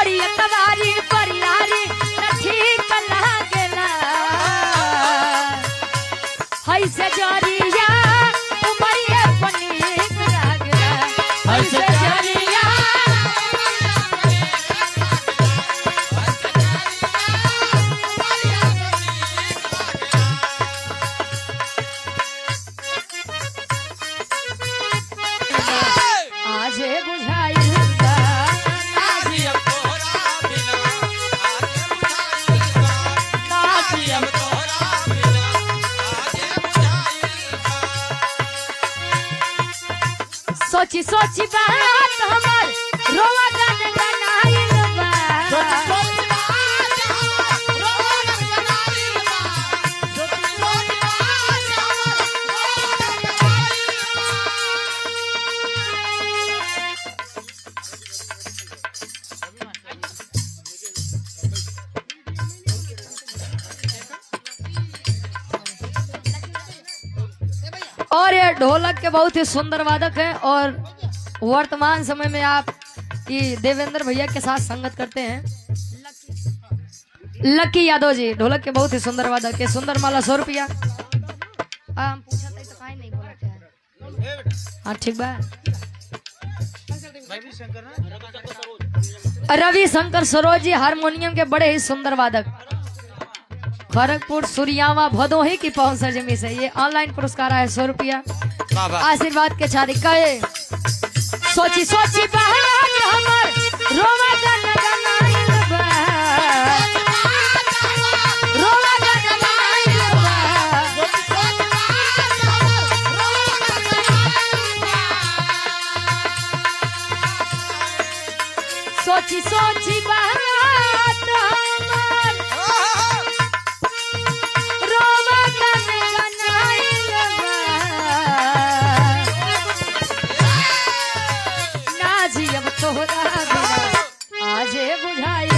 बड़ी तवारी परियारी ठीक लागेला हई से जरिया उमरिए पनीक लागेला हई से जरिया आजे बुझाई सोची सोची बात हमर रोवा गन गनाइल बा और ये ढोलक के बहुत ही सुंदर वादक है और वर्तमान समय में आप ये देवेंद्र भैया के साथ संगत करते हैं लकी यादव जी ढोलक के बहुत ही सुंदर वादक है। सुंदर माला 100 रुपया। हम पूछा था तो काहे नहीं बोला क्या? हाँ ठीक बा। रवि शंकर सरोज जी हारमोनियम के बड़े ही सुंदर वादक खड़गपुर सूर्यावा भदोही की पहुंच जमी से ये ऑनलाइन पुरस्कार है 100 रुपया आशीर्वाद के छादी कहे सोची सोची बहन हमर रोवा गन गनाइल बा रोवा गन गनाइल बा सोची सोची बहन आजे बुझाई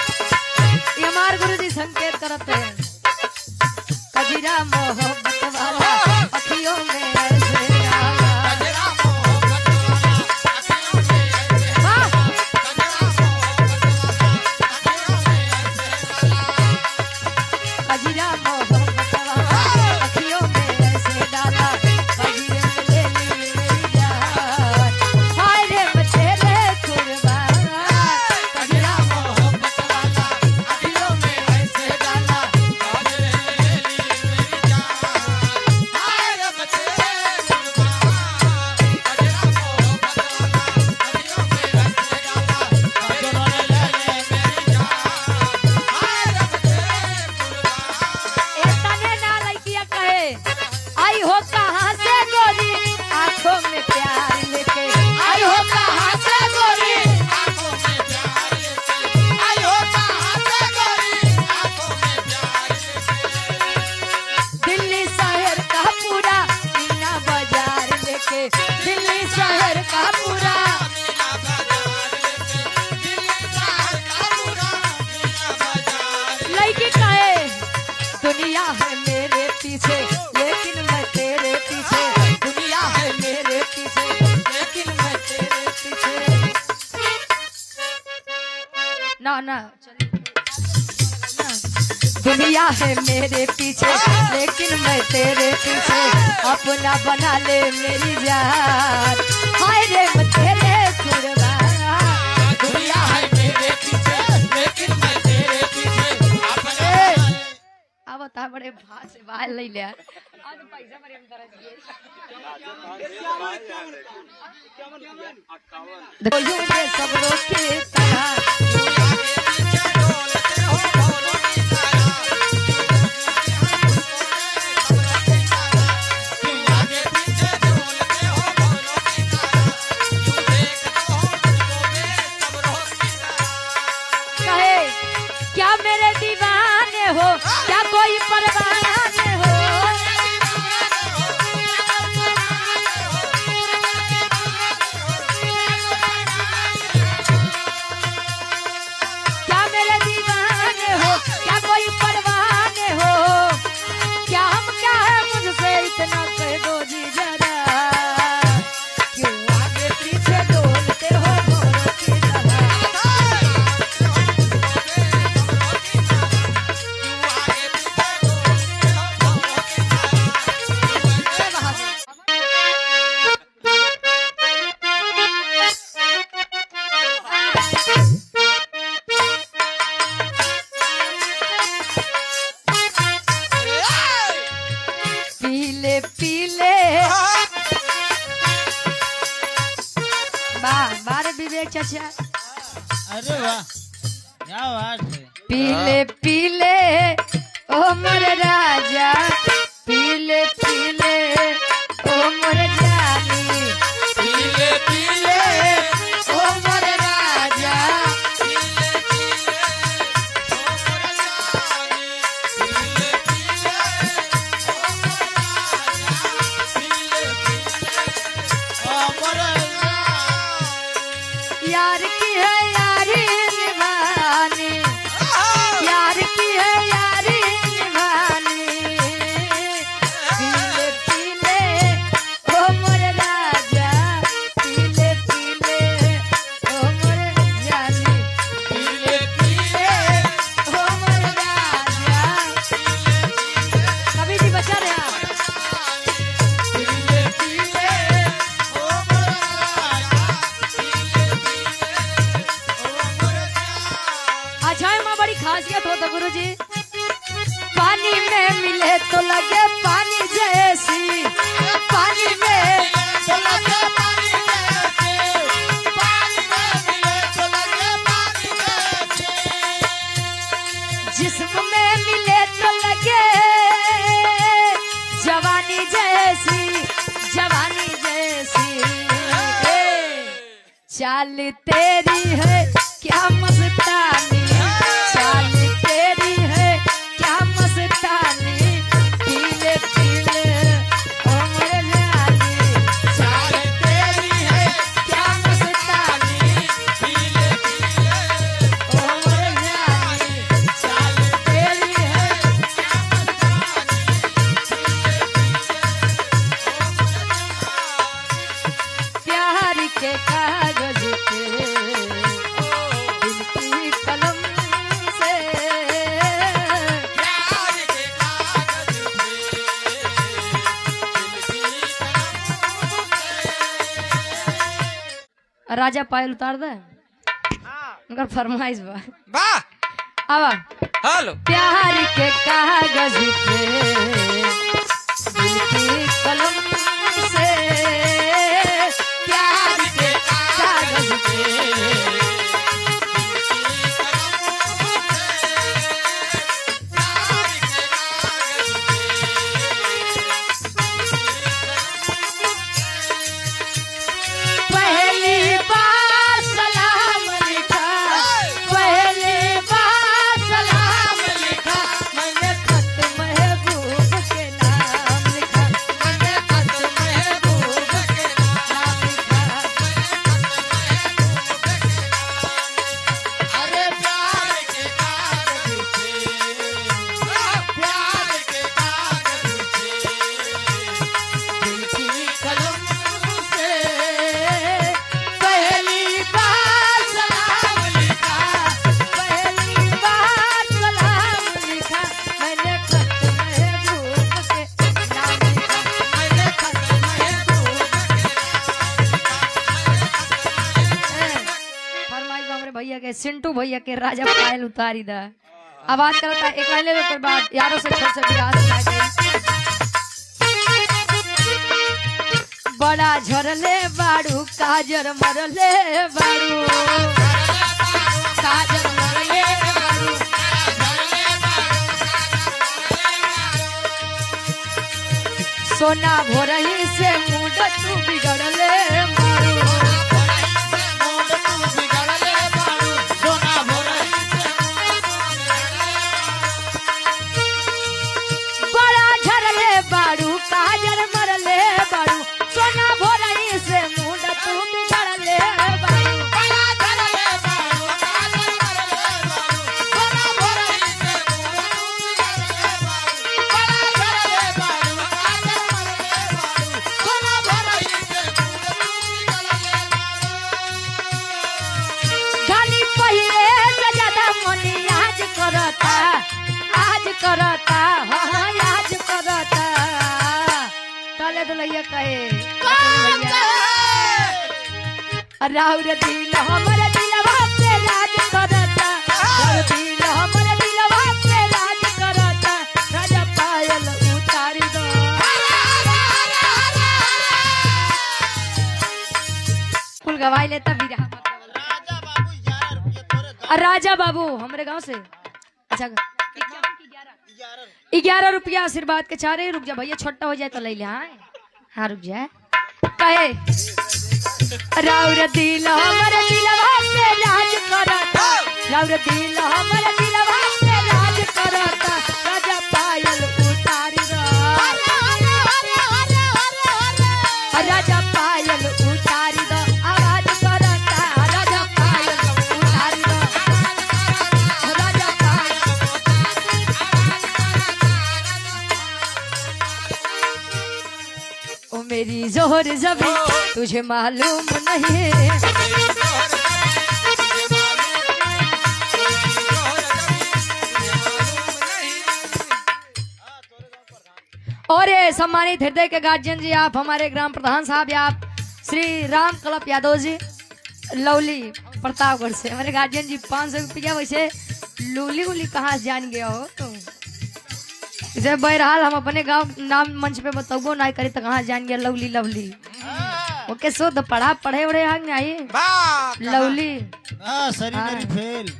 हमारे गुरु जी संकेत करते हैं कजीरा मोहब्बत वाला अखियों में दुनिया है मेरे पीछे लेकिन मैं तेरे पीछे दुनिया है मेरे पीछे लेकिन मैं तेरे पीछे ना दुनिया है मेरे पीछे लेकिन मैं तेरे पीछे अपना बना ले मेरी जान हाय रे मैं तेरे कुर्बान दुनिया है मेरे पीछे लेकिन मैं तेरे पीछे अब बता बड़े भाव से बाहर ले लिया आज पैसा मरे हम देखो ये सब लोग के तरह क्या मेरे दीवाने हो क्या कोई परवाने हो पीले पीले वाह बारे विवेक चाचा। अरे वाह क्या बात है। पीले पीले ओ मोर राजा, पीले पीले ओ मोर जानी, पीले पीले ओ मोर राजा, यार की है यारी निभानी, यार की है यारी निभानी, पीले पीले ओ मोर राजा, पीले पीले ओ मोर जानी, पीले पीले ओ मोर राजा। कभी भी बचा रहे आप। पीले पीले ओ मोर अचाय माँ बड़ी खासियत होता गुरुजी, पानी में मिले तो लगे पानी जैसी, पानी में तो लगे पानी जैसी, पानी में मिले तो लगे पानी जैसी, जिस्म में मिले तो लगे जवानी जैसी, जवानी जैसी, चाल तेरी है क्या मस्तानी, चाल तेरी है क्या मस्तानी, पीले पीले ओ मोर जानी, चाल तेरी है क्या मस्तानी, पीले पीले ओ मोर जानी, चाल तेरी है क्या मस्तानी, प्यार के कागज पे दिल की कलम से, प्यार के कागज पे दिल की कलम से। राजा पायल उतार दे उनका फरमाइश बा वाह आवा। हेलो प्यार के कागज पे दिल की कलम से, प्यार के कागज पे पहली बार सलाम लिखा, पहली बार सलाम लिखा, मैंने खत महबूब के नाम लिखा, मैंने खत महबूब के नाम लिखा, अरे प्यार के कागज पे, प्यार के कागज पे दिल की कलम से, पहली बार सलाम लिखा, पहली बार सलाम लिखा, मैंने खत महबूब के नाम लिखा, मैंने खत महबूब के फरमाइश हमरे भैया के सिंटू भैया के राजा पायल उतारी दा। आवाज करता है एक लाइन ले लो बाद यारों से छोड़ से बिराज बड़ा झरले बाड़ू काजर मरले बाड़ू, काजर मरले बाड़ू, सोना भोरही से मुंड तू बिगड़ले बाड़ू, बड़ा झरले बाड़ू काजर मरले बाड़ू, सोना भोरही से मुंड तू बिगड़ले बाड़ू, बड़ा झरले बाड़ू काजर मरले बाड़ू, सोना भोरही से मुंड तू बिगड़ले बाड़ू, बड़ा झरले बाड़ू काजर मरले बाड़ू, सोना भोरही से मुंड तू बिगड़ले बाड़ू। गाली पहिले से ज्यादा मनी आज करता, आज करता, हाँ आज करता, तले दुलैया कहे राउर दिल हमर दिलवा गवाई लेता बिरहा राजा बाबू 11 रुपया तोरे गाँव राजा बाबू हमारे गांव से अच्छा 11 11 रुपया आशीर्वाद के चारे रुक जा भैया छोटा हो जाए तो ले ले हाँ रुक जाए कहे राउर दिल हमर दिलवा पे राज करता राउर दिल हमर दिलवा पे राज करता राजा पायल उतारी दो राजा पायल उतारी दो आवाज करता राजा पायल उतारी दो राजा पायल ओ मेरी जोहर जबी तुझे मालूम नहीं और ये सम्मानित हृदय के गार्जियन जी आप हमारे ग्राम प्रधान साहब या आप श्री राम कलप यादव जी लवली प्रतापगढ़ से हमारे गार्जियन जी 500 रुपया वैसे लूली उली कहाँ से जान गया हो तुम इसे बहरहाल हम अपने गांव नाम मंच पे बताओ ना करे तो कहाँ जान गया लवली लवली ओके सो तो पढ़े उड़े आगे आई लवली हां सरी मेरी फेल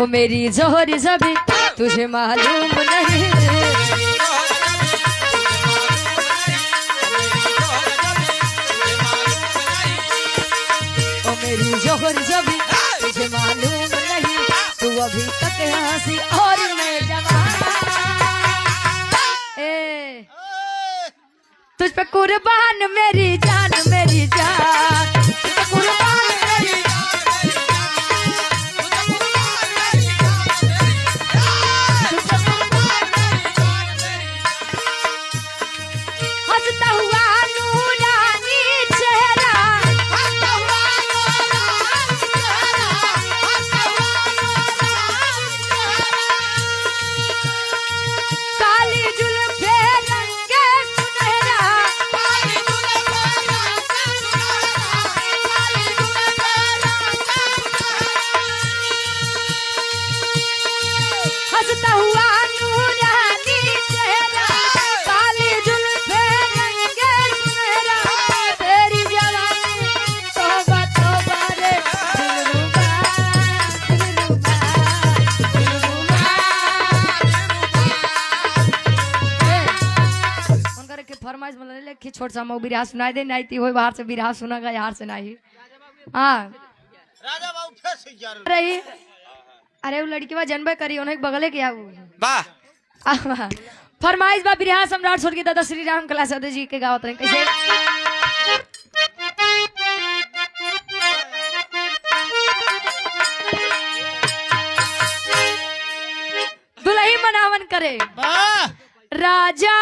ओ मेरी जोहरी जबी तुझे मालूम नहीं ओ मेरी जोहरी जबी तुझे मालूम नहीं तू अभी तक हंसी और मैं जवान तुझ पे कुर्बान मेरी जान तुझ पे कुर्बान मेरी हंसता हुआ नूरानी चेहरा काली जुल्फे रंगे सुनहरा हंसता हुआ नूरानी चेहरा काली जुल्फे रंगे सुनहरा तेरी जवानी तौबा तौबा रे दिलरुबा उनकर के फरमाइश बोले ले कि छोट सा मौ बिरहा सुनाई दे नहीं ती होय बाहर से बिरहा सुनागा यार से नहीं हां राजा बाबू फिर से 11 रही अरे वो लड़की बा जनबे करी उन्हें बगले के आऊ वाह फरमाइश बा बिरहा सम्राट स्वर्गीय दादा श्री राम कलाश यादव जी के गावत रहे कैसे दुल्ही मनावन करे वाह राजा